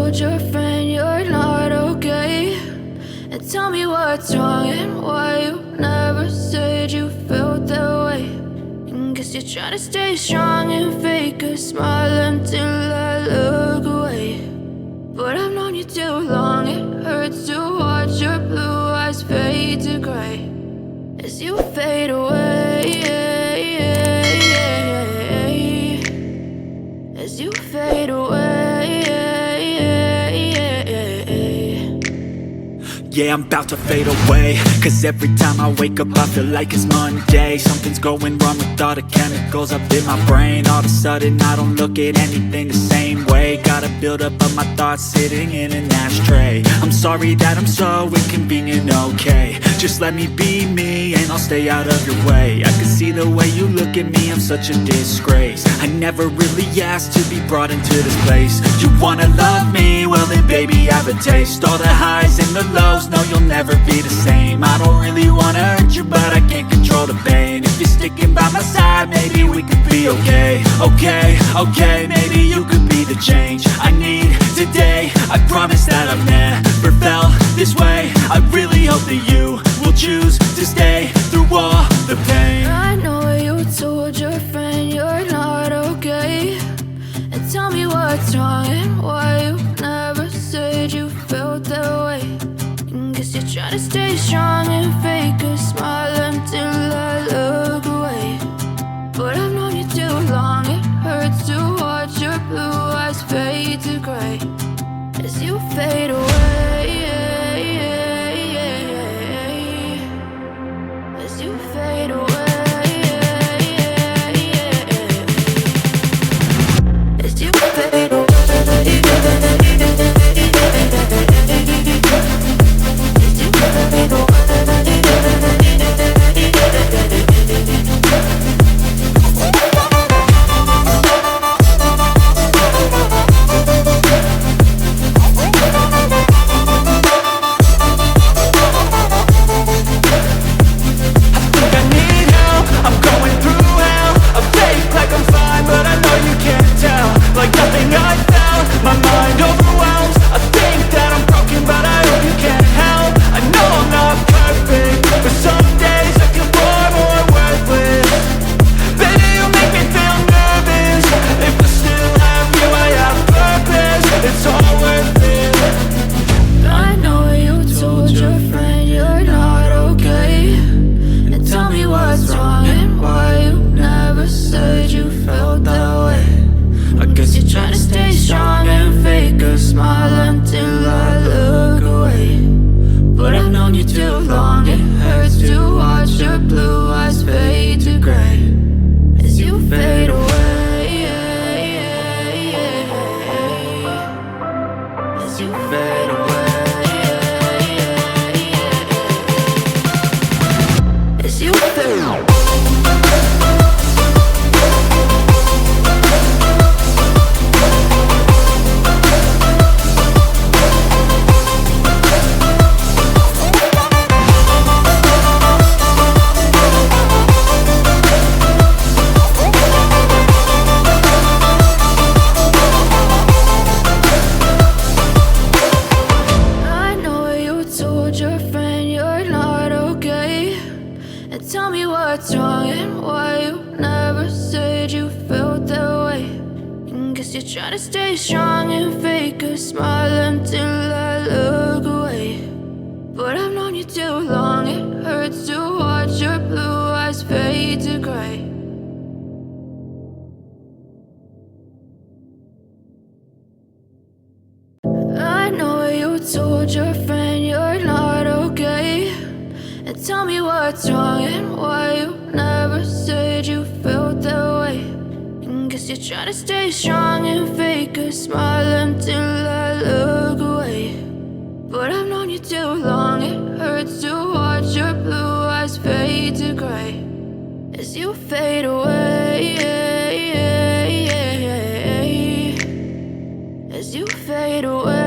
told your friend you're not okay? And tell me what's wrong and why you never said you felt that way. And guess you're trying to stay strong and fake a smile until I look away. But I've known you too long, it hurts to watch your blue eyes fade to gray as you fade away, as you fade away. Yeah, I'm about to fade away, cause every time I wake up I feel like it's Monday. Something's going wrong with all the chemicals up in my brain. All of a sudden I don't look at anything the same way. Got a build up of my thoughts sitting in an ashtray. I'm sorry that I'm so inconvenient, okay? Just let me be me and I'll stay out of your way. I can see the way you look at me, I'm such a disgrace. I never really asked to be brought into this place. You wanna love me? Well then baby have a taste. All the highs and the lows, no, you'll never be the same. I don't really wanna hurt you, but I can't control the pain. If you're sticking by my side, maybe we could be okay. Okay, maybe you could be the change I need today. I promise that I've never felt this way. I really hope that you will choose to stay through all the pain. I know you told your friend you're not okay. And tell me what's wrong and why you never said you felt that way. Guess you're trying to stay strong and fake a smile until I look away. But I've known you too long, it hurts to watch your blue eyes fade to gray as you fade away, as you fade away, as you fade away. Told your friend you're not okay. And tell me what's wrong and why you never said you felt that way. And guess you're trying to stay strong and fake a smile until I look away. But I've known you too long, it hurts to watch your blue eyes fade to gray as you fade away, as you fade away.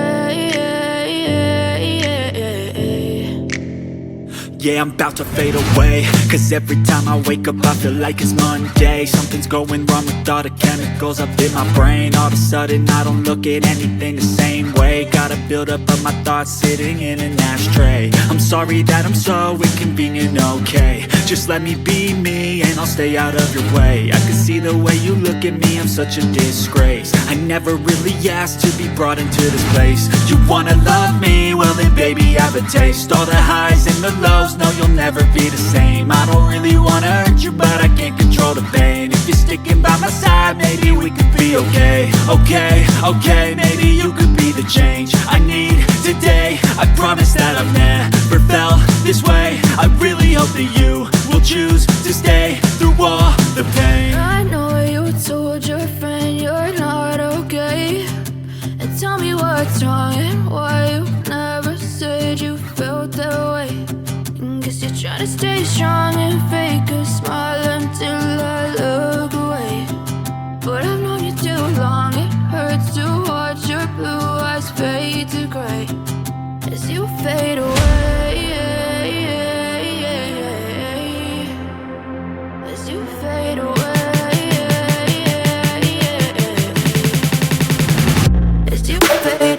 Yeah, I'm about to fade away. Cause every time I wake up I feel like it's Monday. Something's going wrong with all the chemicals up in my brain. All of a sudden I don't look at anything the same way. Got a buildup of my thoughts sitting in an ashtray. I'm sorry that I'm so inconvenient, okay. Just let me be me and I'll stay out of your way. I can see the way you look at me, I'm such a disgrace. I never really asked to be brought into this place. You wanna love me? Well then baby have a taste. All the highs and the lows, no you'll never be the same. I don't really wanna hurt you but I can't control the pain. If you're sticking by my side maybe we could be okay. Okay, maybe you could be the change I need today. I promise that I've never felt this way. I really hope that you will choose to stay through all the pain. I know you told your friend you're not okay, and tell me what's wrong and why you never said you felt that way. Guess you're trying to stay strong and fake a smile until I look away. But I've known you too long, it hurts to watch your blue eyes fade to gray as you fade away. As you fade away. As you fade